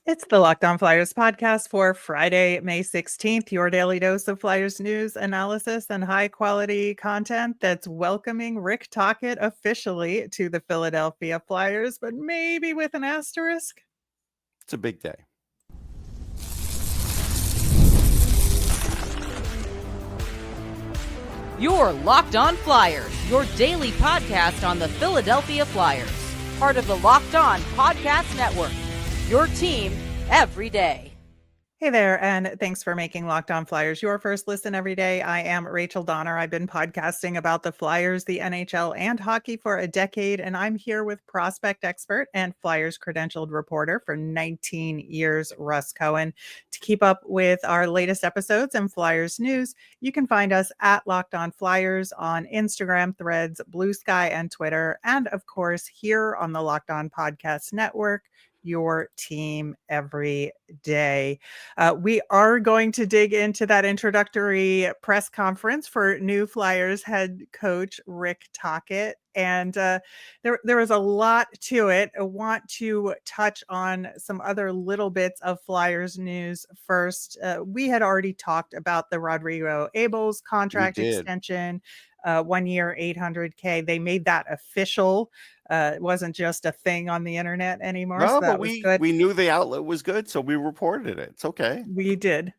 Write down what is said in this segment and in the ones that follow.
It's the Locked On Flyers podcast for Friday, May 16th, your daily dose of Flyers news, analysis, and high quality content that's welcoming Rick Tocchet officially to the Philadelphia Flyers, but maybe with an asterisk. It's a big day. You're Locked On Flyers, your daily podcast on the Philadelphia Flyers, part of the Locked On Podcast Network. Your team every day. Hey there, and thanks for making Locked On Flyers your first listen every day. I am Rachel Donner. I've been podcasting about the Flyers, the NHL, and hockey for a decade, and I'm here with prospect expert and Flyers credentialed reporter for 19 years, Russ Cohen. To keep up with our latest episodes and Flyers news, you can find us at Locked On Flyers on Instagram, Threads, Blue Sky, and Twitter, and of course here on the Locked On Podcast Network, your team every day. We are going to dig into that introductory press conference for new Flyers head coach Rick Tocchet. And there was a lot to it. I want to touch on some other little bits of Flyers news first. We had already talked about the Rodrigo Abels contract extension, 1 year, $800K. They made that official. It wasn't just a thing on the internet anymore. No, So that but was good. we knew the outlet was good, so we reported it. It's okay. We did.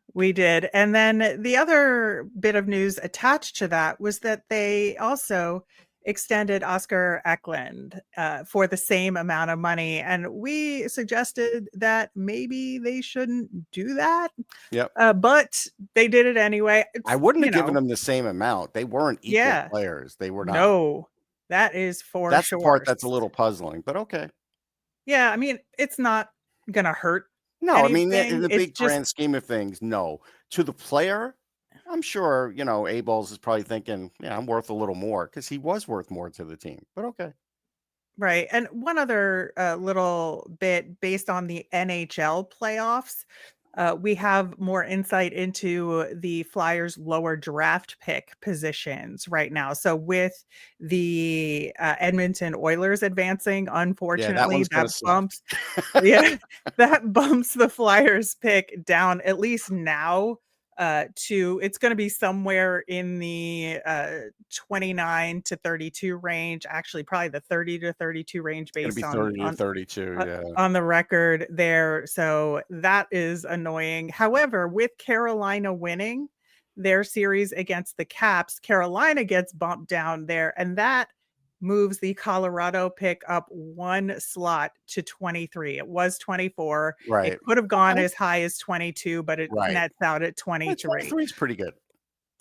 And then the other bit of news attached to that was that they also extended Oscar Eklund for the same amount of money. And we suggested that maybe they shouldn't do that. Yep. But they did it anyway. I wouldn't have given them the same amount. They weren't equal players. They were not. No, that is for That's sure. the part that's a little puzzling, but okay. Yeah, I mean, it's not going to hurt. No, anything. I mean, in the big grand scheme of things, no. To the player, I'm sure, Abels is probably thinking, yeah, I'm worth a little more because he was worth more to the team, but okay. Right. And one other little bit based on the NHL playoffs, we have more insight into the Flyers' lower draft pick positions right now. So with the Edmonton Oilers advancing, unfortunately, that bumps that bumps the Flyers pick down at least now to it's going to be somewhere in the 29 to 32 range, actually probably the 30 to 32 range based on 30 to 32 on the record there. So that is annoying. However, with Carolina winning their series against the Caps, Carolina gets bumped down there, and that moves the Colorado pick up one slot to 23. It was 24. Right. It could have gone as high as 22, but it nets out at 23. 23 is pretty good.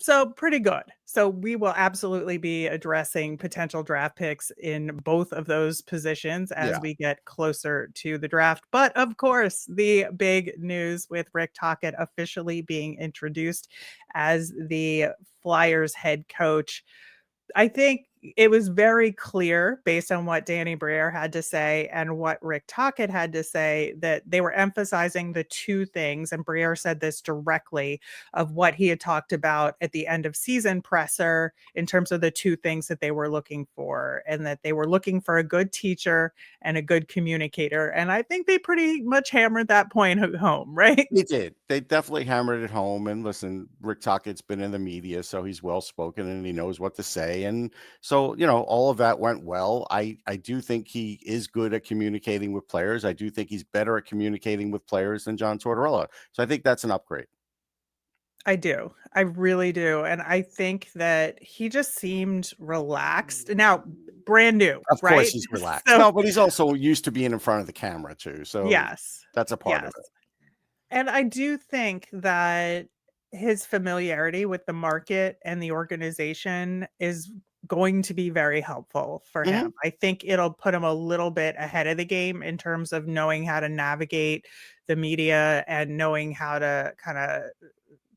So pretty good. So we will absolutely be addressing potential draft picks in both of those positions as we get closer to the draft. But of course, the big news with Rick Tocchet officially being introduced as the Flyers head coach. I think it was very clear based on what Danny Briere had to say and what Rick Tocchet had to say that they were emphasizing the two things. And Briere said this directly of what he had talked about at the end of season presser in terms of the two things that they were looking for, and that they were looking for a good teacher and a good communicator. And I think they pretty much hammered that point home, right? They did. They definitely hammered it home. And listen, Rick Tocchet's been in the media, so he's well spoken and he knows what to say. And so, all of that went well. I do think he is good at communicating with players. I do think he's better at communicating with players than John Tortorella. So I think that's an upgrade. I do. I really do. And I think that he just seemed relaxed. Now, brand new, Of right? course he's relaxed. No, but he's also used to being in front of the camera too. So that's a part of it. And I do think that his familiarity with the market and the organization is going to be very helpful for him. I think it'll put him a little bit ahead of the game in terms of knowing how to navigate the media and knowing how to kind of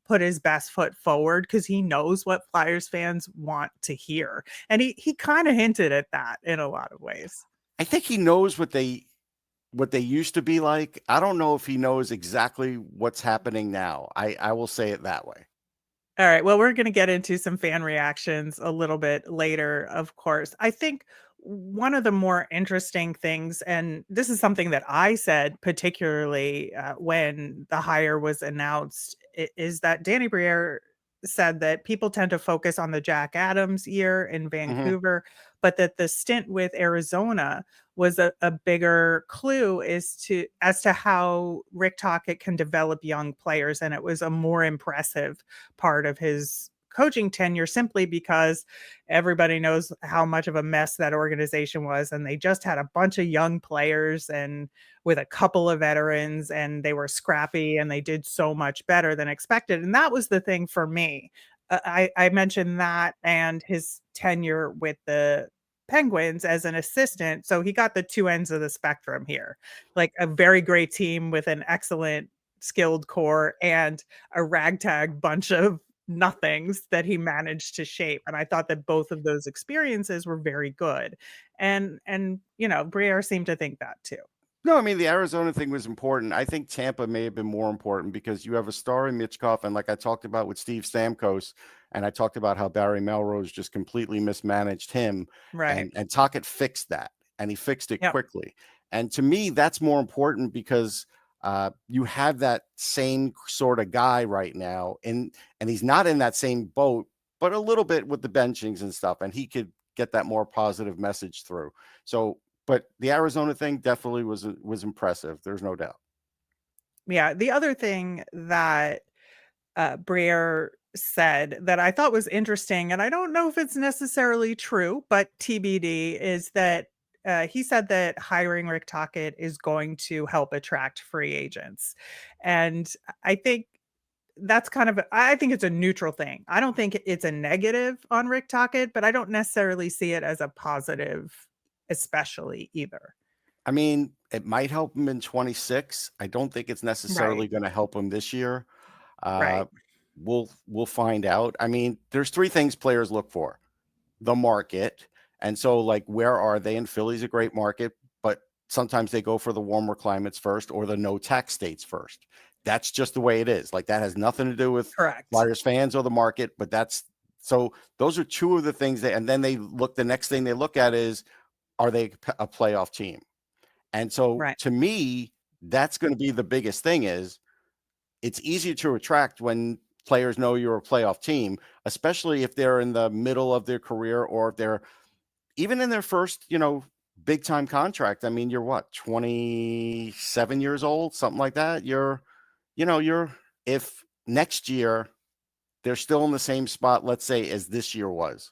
put his best foot forward, because he knows what Flyers fans want to hear. And he kind of hinted at that in a lot of ways. I think he knows what they used to be like. I don't know if he knows exactly what's happening now. I will say it that way. All right. Well, we're going to get into some fan reactions a little bit later, of course. I think one of the more interesting things, and this is something that I said particularly when the hire was announced, is that Danny Briere said that people tend to focus on the Jack Adams year in Mhm. Vancouver, but that the stint with Arizona was a bigger clue as to how Rick Tocchet can develop young players. And it was a more impressive part of his coaching tenure simply because everybody knows how much of a mess that organization was. And they just had a bunch of young players and with a couple of veterans, and they were scrappy and they did so much better than expected. And that was the thing for me. I mentioned that and his tenure with the Penguins as an assistant. So he got the two ends of the spectrum here, like a very great team with an excellent skilled core and a ragtag bunch of nothings that he managed to shape. And I thought that both of those experiences were very good. And Briere seemed to think that too. No, I mean, the Arizona thing was important. I think Tampa may have been more important because you have a star in Mitchkov, and like I talked about with Steve Stamkos, and I talked about how Barry Melrose just completely mismanaged him, Right. and Tocchet fixed that, and he fixed it Yep. quickly. And to me, that's more important because you have that same sort of guy right now, and he's not in that same boat, but a little bit with the benchings and stuff, and he could get that more positive message through. So but the Arizona thing definitely was impressive. There's no doubt. Yeah. The other thing that Briere said that I thought was interesting, and I don't know if it's necessarily true, but TBD, is that he said that hiring Rick Tocchet is going to help attract free agents. And I think I think it's a neutral thing. I don't think it's a negative on Rick Tocchet, but I don't necessarily see it as a positive, especially either. I mean, it might help him in 26. I don't think it's necessarily Right. going to help him this year. Uh, Right. we'll find out. I mean, there's three things players look for: the market, and so like where are they? And Philly's a great market, but sometimes they go for the warmer climates first or the no tax states first. That's just the way it is. Like that has nothing to do with Correct. Flyers fans or the market, but that's so those are two of the things that, and then they look, the next thing they look at is, are they a playoff team? And so Right. to me, that's going to be the biggest thing is it's easier to attract when players know you're a playoff team, especially if they're in the middle of their career or if they're even in their first, big time contract. I mean, you're what, 27 years old, something like that. You're if next year they're still in the same spot, let's say, as this year was,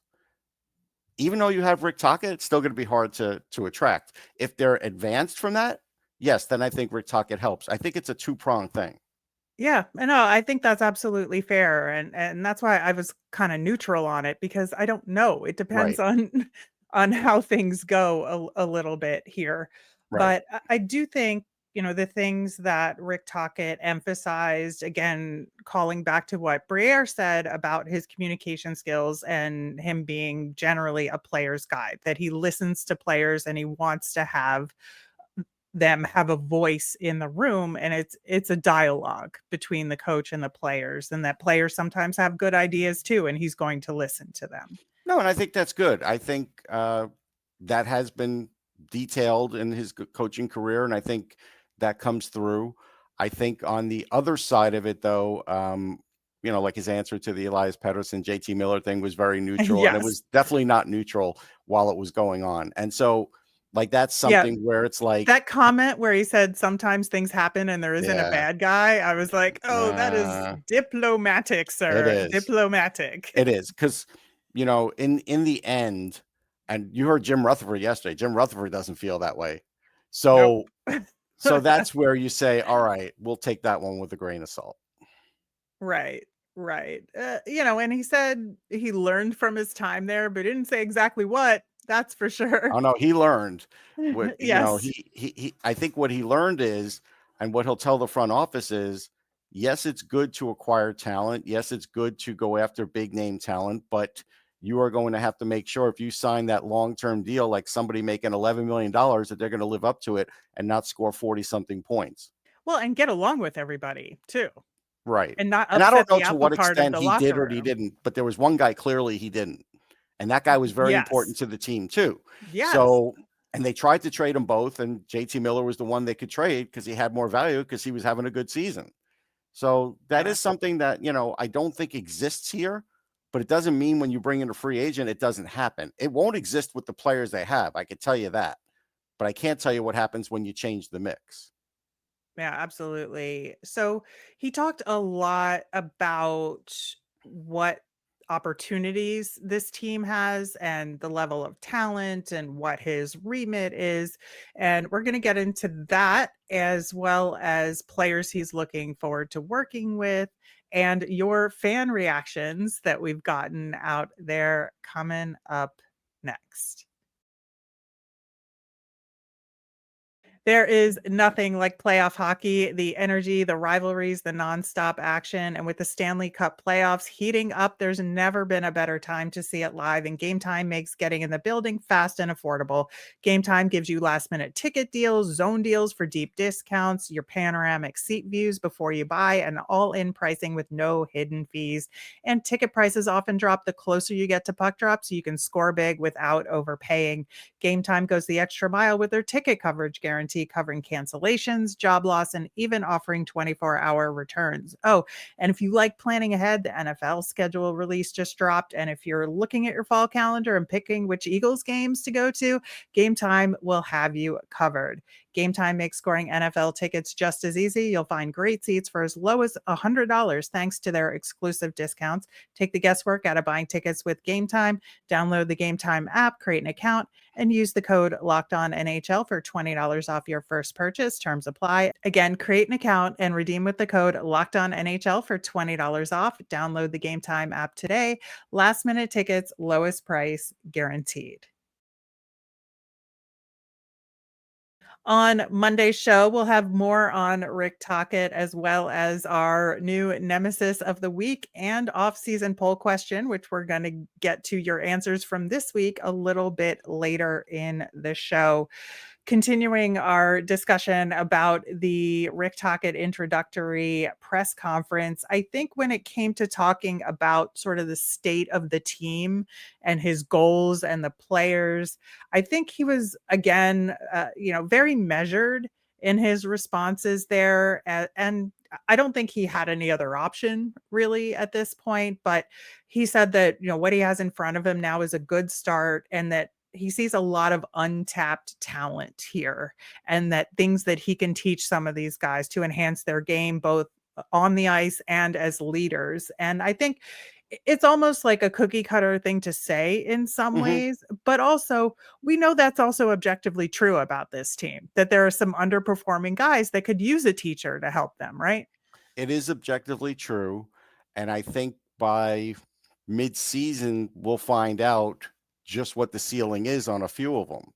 even though you have Rick Tocchet, it's still going to be hard to attract. If they're advanced from that, yes, then I think Rick Tocchet helps. I think it's a two-pronged thing. Yeah, I know. I think that's absolutely fair, and that's why I was kind of neutral on it because I don't know. It depends Right. on on how things go a little bit here. Right. But I do think, the things that Rick Tocchet emphasized, again, calling back to what Briere said about his communication skills and him being generally a player's guy, that he listens to players and he wants to have them have a voice in the room, and it's a dialogue between the coach and the players, and that players sometimes have good ideas too, and he's going to listen to them. No, and I think that's good. I think that has been detailed in his coaching career, and I think that comes through. I think on the other side of it, though, like his answer to the Elias Pettersson, JT Miller thing was very neutral, and it Yes. was definitely not neutral while it was going on. And so, like, that's Yeah, something where it's like, that comment where he said sometimes things happen and there isn't a yeah, bad guy, I was like, "Oh, that is diplomatic, it sir. is. Diplomatic." It is because in the end, and you heard Jim Rutherford yesterday. Jim Rutherford doesn't feel that way, Nope. so that's where you say, all right, we'll take that one with a grain of salt. Right, right. And he said he learned from his time there, but didn't say exactly what, that's for sure. Oh no, he learned what Yes. I think what he learned is, and what he'll tell the front office is, yes, it's good to acquire talent. Yes, it's good to go after big name talent, but you are going to have to make sure if you sign that long-term deal, like somebody making $11 million, that they're going to live up to it and not score 40 something points. Well, and get along with everybody too, Right. and not And I don't upset know the to apple what cart of extent the he did locker or he room. didn't, but there was one guy clearly he didn't. And that guy was very important Yes. to the team too. Yes. So, and they tried to trade them both, and JT Miller was the one they could trade because he had more value because he was having a good season. So that Yeah. is something that, I don't think exists here, but it doesn't mean when you bring in a free agent, it doesn't happen. It won't exist with the players they have. I can tell you that, but I can't tell you what happens when you change the mix. Yeah, absolutely. So he talked a lot about what opportunities this team has and the level of talent and what his remit is. And we're going to get into that as well as players he's looking forward to working with and your fan reactions that we've gotten out there coming up next. There is nothing like playoff hockey, the energy, the rivalries, the nonstop action, and with the Stanley Cup playoffs heating up, there's never been a better time to see it live, and Gametime makes getting in the building fast and affordable. Gametime gives you last-minute ticket deals, zone deals for deep discounts, your panoramic seat views before you buy, and all-in pricing with no hidden fees. And ticket prices often drop the closer you get to puck drop, so you can score big without overpaying. Gametime goes the extra mile with their ticket coverage guarantee, covering cancellations, job loss, and even offering 24-hour returns. Oh, and if you like planning ahead, the NFL schedule release just dropped. And if you're looking at your fall calendar and picking which Eagles games to go to, Gametime will have you covered. Gametime makes scoring NFL tickets just as easy. You'll find great seats for as low as $100 thanks to their exclusive discounts. Take the guesswork out of buying tickets with Gametime. Download the Gametime app, create an account, and use the code LOCKEDONNHL for $20 off your first purchase. Terms apply. Again, create an account and redeem with the code LOCKEDONNHL for $20 off. Download the Gametime app today. Last minute tickets, lowest price guaranteed. On Monday's show, we'll have more on Rick Tocchet as well as our new nemesis of the week and off-season poll question, which we're going to get to your answers from this week a little bit later in the show. Continuing our discussion about the Rick Tocchet introductory press conference, I think when it came to talking about sort of the state of the team and his goals and the players, I think he was again, very measured in his responses there, and I don't think he had any other option really at this point. But he said that what he has in front of him now is a good start, and that he sees a lot of untapped talent here and that things that he can teach some of these guys to enhance their game, both on the ice and as leaders. And I think it's almost like a cookie cutter thing to say in some Mhm. ways, but also we know that's also objectively true about this team, that there are some underperforming guys that could use a teacher to help them, right? It is objectively true. And I think by mid-season, we'll find out just what the ceiling is on a few of them.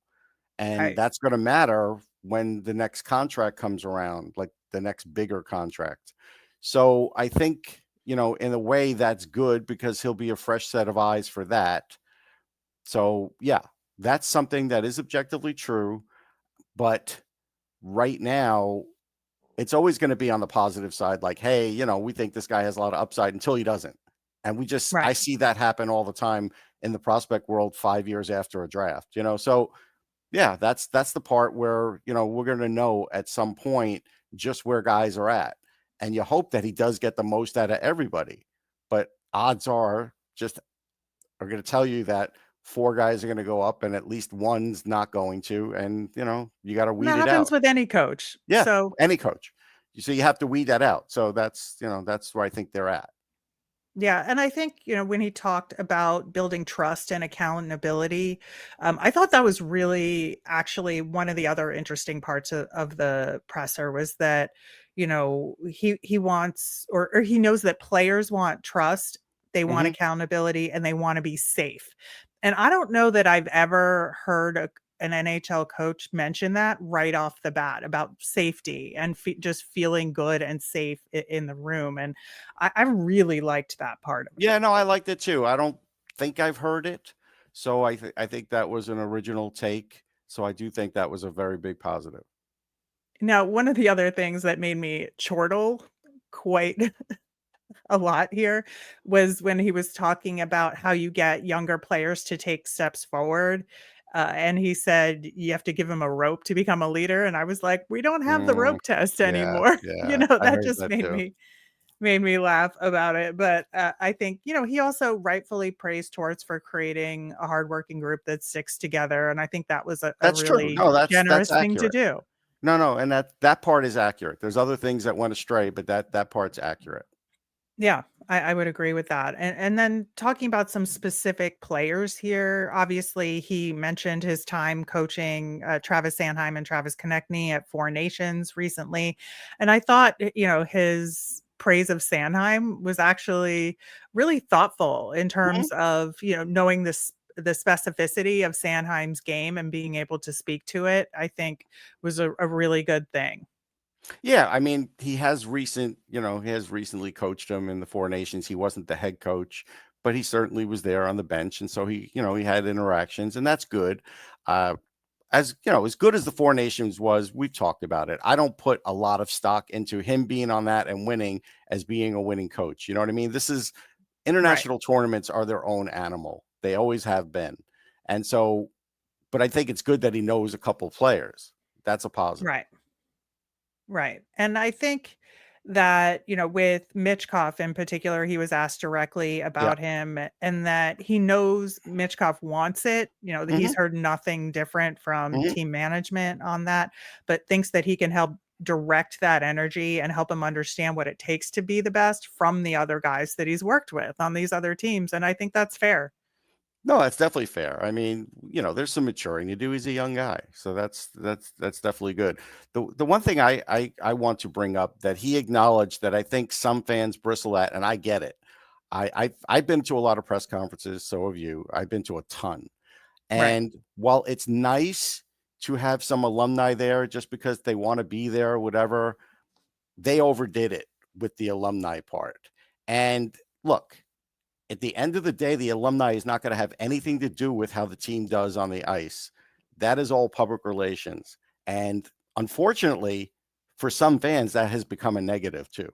And Right. that's going to matter when the next contract comes around, like the next bigger contract. So I think, in a way that's good because he'll be a fresh set of eyes for that. So yeah, that's something that is objectively true. But right now, it's always going to be on the positive side. Like, hey, we think this guy has a lot of upside until he doesn't. And I Right. see that happen all the time in the prospect world 5 years after a draft, so yeah, that's the part where, we're going to know at some point just where guys are at. And you hope that he does get the most out of everybody. But odds are going to tell you that four guys are going to go up and at least one's not going to. And, you got to And weed that it happens out. with any coach. Yeah, So any coach. So you have to weed that out. So that's where I think they're at. yeah, and I think, when he talked about building trust and accountability, I thought that was really actually one of the other interesting parts of the presser was that, he wants or he knows that players want trust, they want Hmm. accountability, and they want to be safe. And I don't know that I've ever heard an NHL coach mention that right off the bat about safety and just feeling good and safe in the room. And I really liked that part of it. Yeah, no, I liked it too. I don't think I've heard it. So I think that was an original take. So I do think that was a very big positive. Now, one of the other things that made me chortle quite a lot here was when he was talking about how you get younger players to take steps forward. And he said you have to give him a rope to become a leader. And I was like, we don't have the Mm, rope test yeah, anymore. yeah, I That heard just that too. made me laugh about it. But I think, he also rightfully praised Torts for creating a hardworking group that sticks together. And I think that was a That's true. really No, that's generous thing to accurate. do. No, and that part is accurate. There's other things that went astray, but that part's accurate. Yeah, I would agree with that. And then talking about some specific players here, obviously he mentioned his time coaching Travis Sanheim and Travis Konechny at Four Nations recently. And I thought, his praise of Sanheim was actually really thoughtful in Mhm. terms of, knowing this the specificity of Sanheim's game and being able to speak to it, I think was a really good thing. Yeah, I mean, he has recently coached them in the Four Nations. He wasn't the head coach, but he certainly was there on the bench, and so he had interactions, and that's good. Uh, as good as the Four Nations was, we've talked about it. I don't put a lot of stock into him being on that and winning as being a winning coach. You know what I mean? This is Right, international tournaments are their own animal. They always have been, and so. But I think it's good that he knows a couple players. That's a positive. right. Right. And I think that, with Mitchkoff in particular, he was asked directly Yeah. about him and that he knows Mitchkoff wants it. That he's Hmm. heard nothing different from Hmm. team management on that, but thinks that he can help direct that energy and help him understand what it takes to be the best from the other guys that he's worked with on these other teams. And I think that's fair. No, that's definitely fair. I mean, there's some maturing to do. He's a young guy, so that's definitely good. The one thing I want to bring up that he acknowledged that I think some fans bristle at, and I get it. I've been to a lot of press conferences, so have you. I've been to a ton, Right. and while it's nice to have some alumni there just because they want to be there or whatever, they overdid it with the alumni part. And look, at the end of the day, the alumni is not going to have anything to do with how the team does on the ice. That is all public relations. And unfortunately, for some fans, that has become a negative too.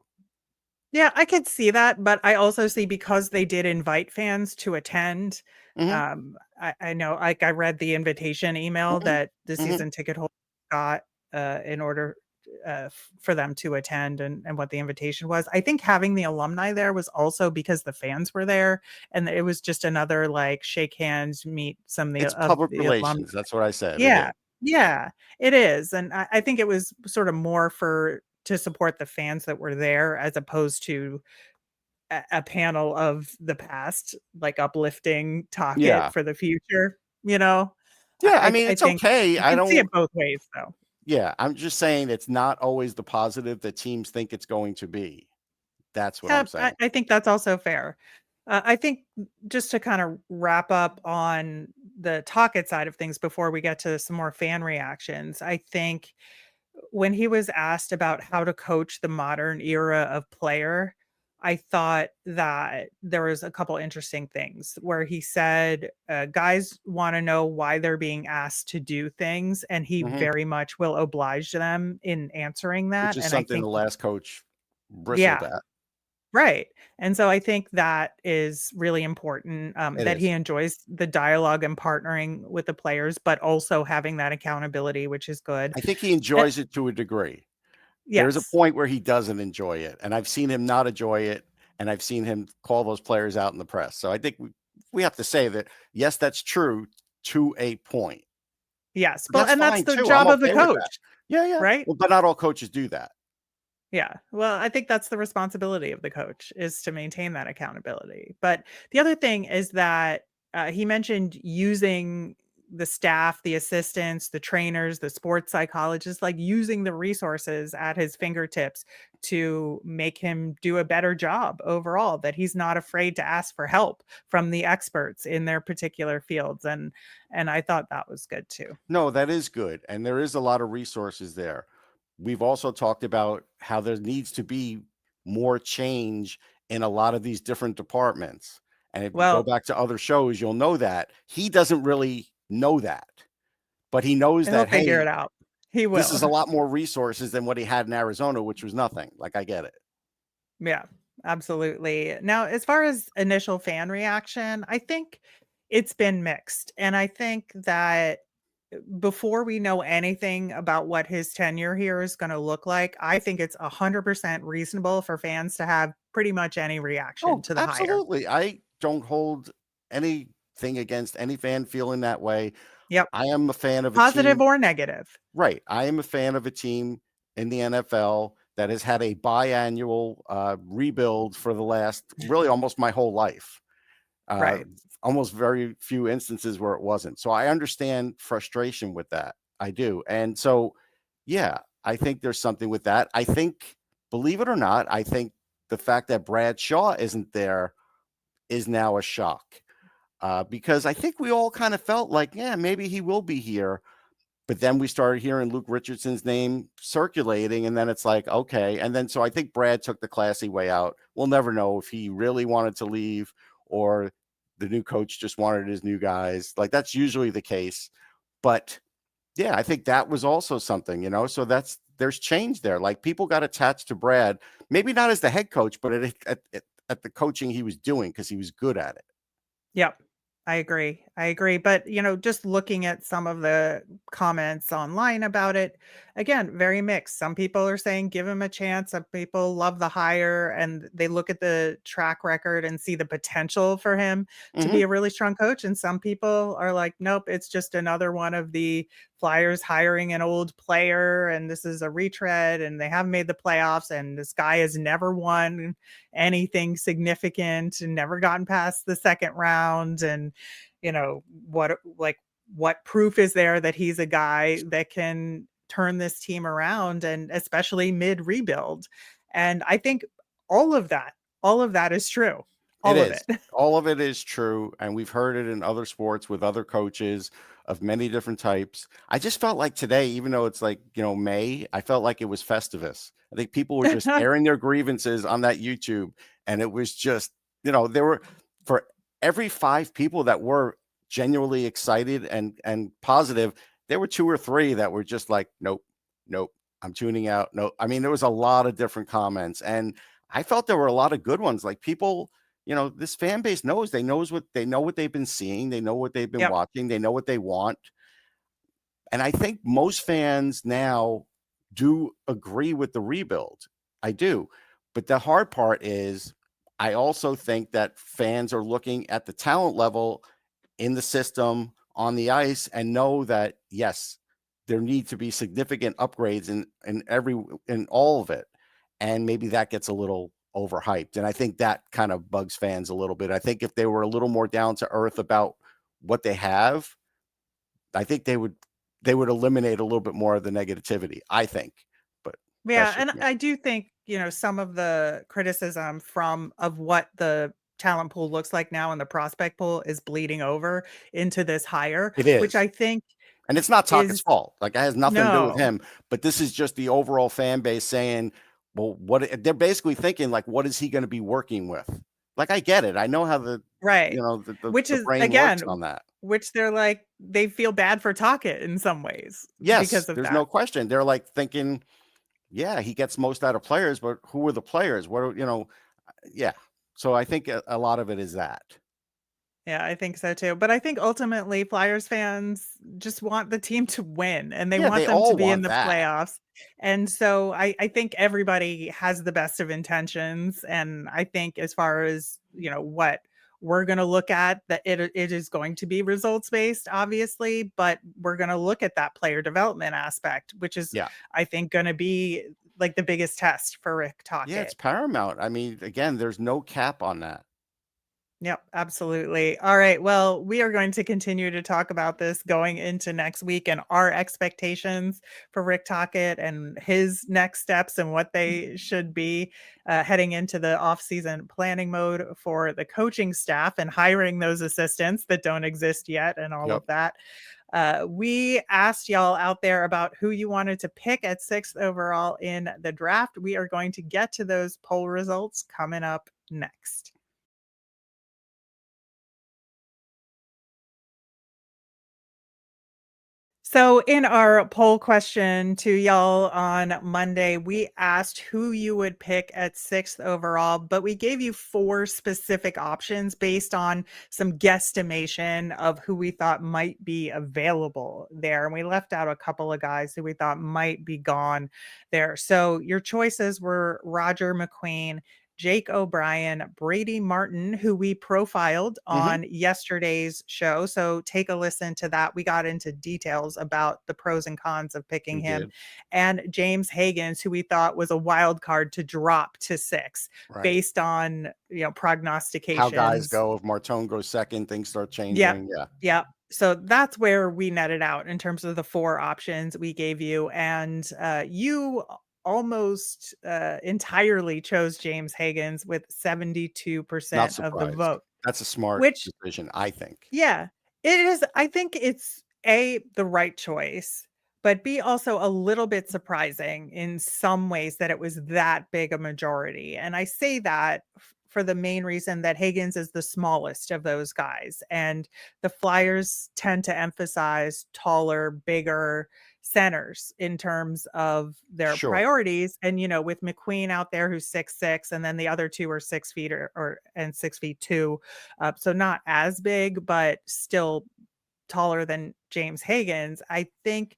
Yeah, I could see that, but I also see because they did invite fans to attend. Hmm. I know, like I read the invitation email Hmm. that the Hmm. season ticket holder got in order for them to attend and what the invitation was. I think having the alumni there was also because the fans were there and it was just another like shake hands, meet some of It's of public the alumni. relations. That's what I said. It is. Yeah, yeah, it is, and I think it was sort of more for to support the fans that were there as opposed to a panel of the past, like, uplifting Tocchet Yeah. for the future, you know? Yeah. I mean, I it's think okay. you I can see don't, it both ways, though. yeah. I'm just saying it's not always the positive that teams think it's going to be. That's what Yeah, I'm saying. I think that's also fair. I think just to kind of wrap up on the Tocchet side of things before we get to some more fan reactions, I think when he was asked about how to coach the modern era of player, I thought that there was a couple interesting things where he said, guys want to know why they're being asked to do things, and he Hmm. very much will oblige them in answering Which that. is And I something the think, last coach bristled yeah, at. right. And so I think that is really important, It that he is. enjoys the dialogue and partnering with the players, but also having that accountability, which is good. I think he Eh, enjoys it to a degree. There's a yes. point where he doesn't enjoy it, and I've seen him not enjoy it, and I've seen him call those players out in the press. So I think we have to say that, yes, that's true to a point. Yes. But Well, that's and that's fine the too. I'm job of the okay with that. coach, Yeah, yeah. right? Well, but not all coaches do that. Yeah. Well, I think that's the responsibility of the coach is to maintain that accountability. But the other thing is that he mentioned using the staff, the assistants, the trainers, the sports psychologists, like using the resources at his fingertips to make him do a better job overall, that he's not afraid to ask for help from the experts in their particular fields. And I thought that was good too. No, that is good, and there is a lot of resources there. We've also talked about how there needs to be more change in a lot of these different departments. And if you go Well, back to other shows, you'll know that he doesn't really know that, but he knows he'll that, figure it hey, out. He this will. is a lot more resources than what he had in Arizona, which was nothing. Like, I get it. Yeah. Absolutely. Now, as far as initial fan reaction, I think it's been mixed. And I think that before we know anything about what his tenure here is going to look like, I think it's 100% reasonable for fans to have pretty much any reaction Oh, to the hire. absolutely. I don't hold anything against any fan feeling that way. Yep. I am a fan of a Positive team. or negative. Right. I am a fan of a team in the NFL that has had a biannual rebuild for the last really almost my whole life. Uh, Right. Almost very few instances where it wasn't. So I understand frustration with that. I do. And so, yeah, I think there's something with that. I think, believe it or not, I think the fact that Brad Shaw isn't there is now a shock because I think we all kind of felt like, yeah, maybe he will be here. But then we started hearing Luke Richardson's name circulating, and then it's like, okay. And then so I think Brad took the classy way out. We'll never know if he really wanted to leave or the new coach just wanted his new guys. Like that's usually the case. But yeah, I think that was also something, So there's change there. Like people got attached to Brad, maybe not as the head coach, but at the coaching he was doing because he was good at it. Yep. I agree. I agree. But, just looking at some of the comments online about it, again, very mixed. Some people are saying give him a chance. Some people love the hire and they look at the track record and see the potential for him to be Hmm. a really strong coach. And some people are like, nope, it's just another one of the Flyers hiring an old player and this is a retread and they haven't made the playoffs and this guy has never won anything significant and never gotten past the second round. And what proof is there that he's a guy that can turn this team around, and especially mid rebuild? And I think all of that all of that is true. It All of is. it. All of it is true, and we've heard it in other sports with other coaches of many different types. I just felt like today, even though it's like, May, I felt like it was Festivus. I think people were just airing their grievances on that YouTube, and it was just, there were for every 5 people that were genuinely excited and positive, there were 2 or 3 that were just like, "Nope, nope, I'm tuning out." No, I mean, there was a lot of different comments, and I felt there were a lot of good ones. Like people, this fan base knows they know what they've been seeing, they know what they've been Yep. watching, they know what they want. And I think most fans now do agree with the rebuild. I do. But the hard part is I also think that fans are looking at the talent level in the system on the ice and know that yes, there need to be significant upgrades in all of it. And maybe that gets a little overhyped. And I think that kind of bugs fans a little bit. I think if they were a little more down to earth about what they have, I think they would eliminate a little bit more of the negativity, I think. But that's Yeah, just and me. I do think, some of the criticism of what the talent pool looks like now and the prospect pool is bleeding over into this hire, It which is. I think And it's not Tockett's is fault. Like, it has nothing to do with no, him, but this is just the overall fan base saying, well, they're basically thinking, like, what is he going to be working with? Like, I get it. I know how right. Which the is brain works again, on that. which they're like, they feel bad for Tocchet in some ways Yes, because of there's no that. question. They're like thinking, yeah, he gets most out of players, but who are the players? Yeah. So I think a lot of it is that. Yeah, I think so too. But I think ultimately Flyers fans just want the team to win and they Yeah, want they them to all be in want the that. playoffs. And so I think everybody has the best of intentions. And I think as far as, what we're going to look at, that it is going to be results based, obviously, but we're going to look at that player development aspect, which is, Yeah. I think, going to be like the biggest test for Rick Yeah, Tocchet. it's paramount. I mean, again, there's no cap on that. Yep, absolutely. All right. Well, we are going to continue to talk about this going into next week and our expectations for Rick Tocchet and his next steps and what they should be heading into the offseason planning mode for the coaching staff and hiring those assistants that don't exist yet and all Yep. of that. We asked y'all out there about who you wanted to pick at 6th overall in the draft. We are going to get to those poll results coming up next. So in our poll question to y'all on Monday, we asked who you would pick at 6th overall, but we gave you 4 specific options based on some guesstimation of who we thought might be available there. And we left out a couple of guys who we thought might be gone there. So your choices were Roger McQueen, Jake O'Brien, Brady Martin, who we profiled Mhm. on yesterday's show. So take a listen to that. We got into details about the pros and cons of picking We him. did. And James Higgins, who we thought was a wild card to drop to 6 Right. based on, How guys prognostications. go. If Martone goes second, things start Yep. changing. Yeah. Yep. So that's where we netted out in terms of the 4 options we gave you. And you almost entirely chose James Higgins with Not 72% of the surprised. vote, That's a smart which, decision, I think. yeah, it is. I think it's A, the right choice, but B, also a little bit surprising in some ways that it was that big a majority. And I say that for the main reason that Higgins is the smallest of those guys. And the Flyers tend to emphasize taller, bigger centers in terms of their Sure. priorities. And, with McQueen out there who's 6'6", and then the other 2 are 6 feet or and 6'2". So not as big, but still taller than James Higgins. I think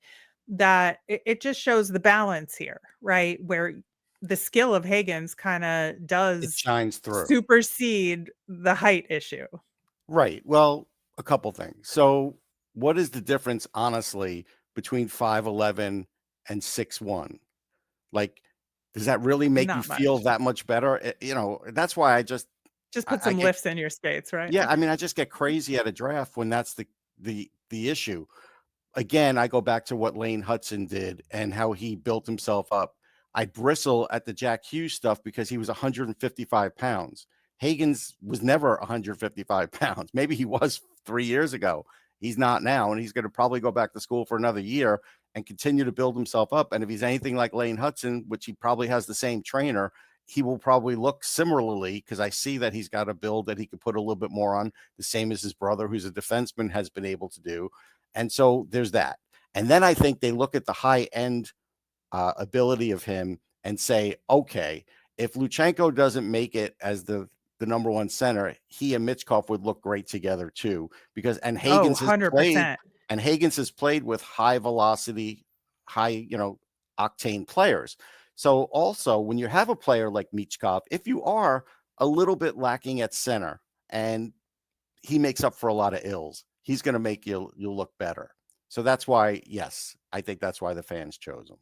that it just shows the balance here, right? Where the skill of Higgins kind of It does shines through. supersede the height issue. Right. Well, a couple things. So, what is the difference, honestly, between 5'11" and 6'1"? Like, does that really make you Not feel much. that much better? That's why Just I, put I some get, lifts in your skates, right? yeah, I mean, I just get crazy at a draft when that's the issue. Again, I go back to what Lane Hudson did and how he built himself up. I bristle at the Jack Hughes stuff because he was 155 pounds. Higgins was never 155 pounds. Maybe he was 3 years ago. He's not now, and he's going to probably go back to school for another year and continue to build himself up. And if he's anything like Lane Hudson, which he probably has the same trainer, he will probably look similarly because I see that he's got a build that he could put a little bit more on, the same as his brother, who's a defenseman, has been able to do. And so there's that. And then I think they look at the high end ability of him and say, okay, if Luchenko doesn't make it as the number one center, he and Mitchkov would look great together too. Because Oh, 100%. Higgins has played with high velocity, high, octane players. So also when you have a player like Michkov, if you are a little bit lacking at center and he makes up for a lot of ills, he's going to make you look better. So that's why, yes, I think that's why the fans chose him.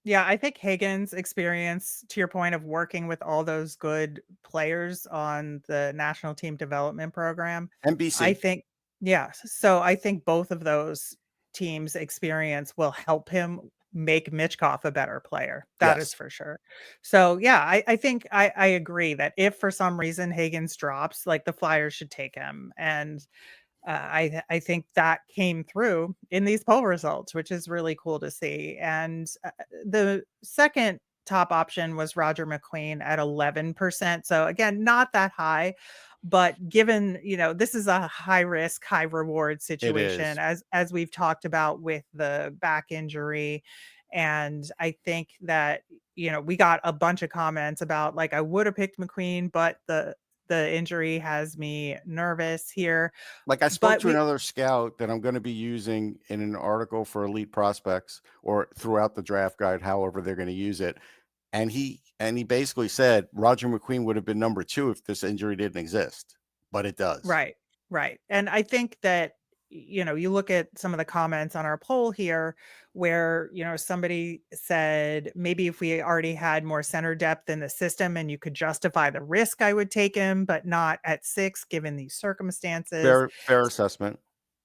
Yeah, I think Higgins' experience, to your point of working with all those good players on the national team development program, I NBC. think, yeah. So I think both of those teams' experience will help him make Mitchkov a better player. That is Yes. for sure. So yeah, I think I agree that if for some reason Higgins drops, like the Flyers should take him. And I think that came through in these poll results, which is really cool to see. And the second top option was Roger McQueen at 11%. So again, not that high, but given, this is a high risk, high reward It situation is. as we've talked about with the back injury. And I think that, we got a bunch of comments about like I would have picked McQueen, but the injury has me nervous here. Like, I spoke But to another scout that I'm going to be using in an article for Elite Prospects or throughout the draft guide, however they're going to use it. And he basically said Roger McQueen would have been number 2 if this injury didn't exist, but it does. right, right. And I think that, you look at some of the comments on our poll here where, somebody said maybe if we already had more center depth in the system and you could justify the risk, I would take him, but not at 6 given these circumstances. Fair assessment.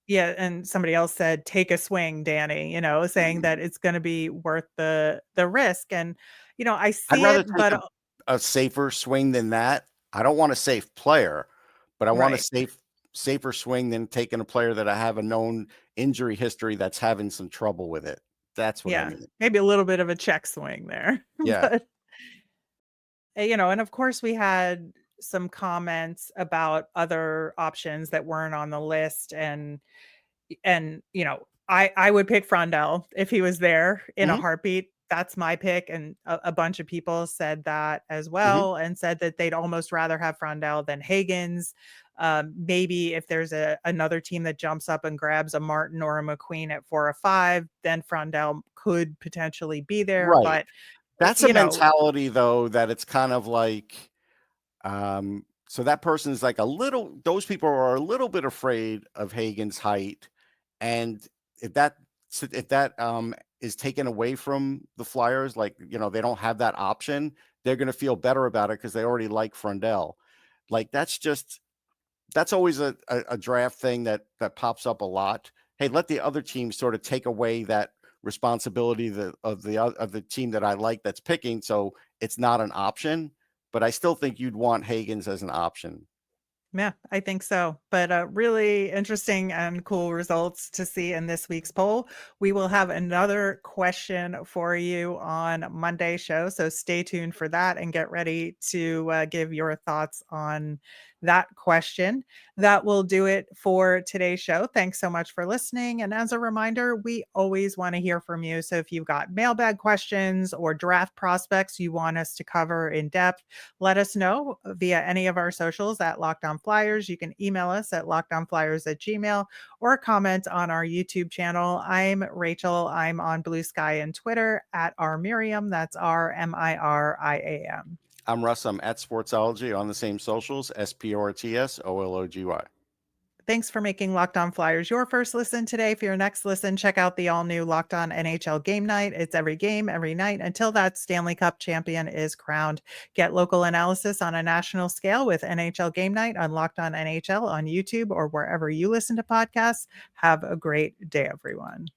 Yeah, and somebody else said, "Take a swing, Danny," saying that it's gonna be worth the risk, and, I I'd see rather it, take but a safer swing than that. I don't want a safe player, but I want a right, safer swing than taking a player that I have a known injury history that's having some trouble with it. That's what I yeah, mean. maybe a little bit of a check swing there, Yeah. but, and of course, we had some comments about other options that weren't on the list, and, I would pick Frondell if he was there in a Mhm, heartbeat. That's my pick, and a bunch of people said that as mhm. well, and said that they'd almost rather have Frondell than Higgins. Maybe if there's another team that jumps up and grabs a Martin or a McQueen at 4 or 5, then Frondell could potentially be there. Right. But That's a you know, mentality though that it's kind of like, so that person's like those people are a little bit afraid of Hagen's height. And if that is taken away from the Flyers, like, they don't have that option, they're going to feel better about it because they already like Frondell. Like that's always a draft thing that pops up a lot. Hey, let the other team sort of take away that responsibility of the team that I like that's picking, so it's not an option. But I still think you'd want Hagen's as an option. yeah, I think so. But really interesting and cool results to see in this week's poll. We will have another question for you on Monday's show. So stay tuned for that and get ready to give your thoughts on that question. That will do it for today's show. Thanks so much for listening. And as a reminder, we always want to hear from you. So if you've got mailbag questions or draft prospects you want us to cover in depth, let us know via any of our socials at Locked On Flyers. You can email us at lockedonflyers@gmail or comment on our YouTube channel. I'm Rachel. I'm on Blue Sky and Twitter at rmiriam. That's RMIRIAM. I'm Russ. I'm at Sportsology on the same socials, SPORTSOLOGY. Thanks for making Locked On Flyers your first listen today. For your next listen, check out the all new Locked On NHL Game Night. It's every game, every night until that Stanley Cup champion is crowned. Get local analysis on a national scale with NHL Game Night on Locked On NHL on YouTube or wherever you listen to podcasts. Have a great day, everyone.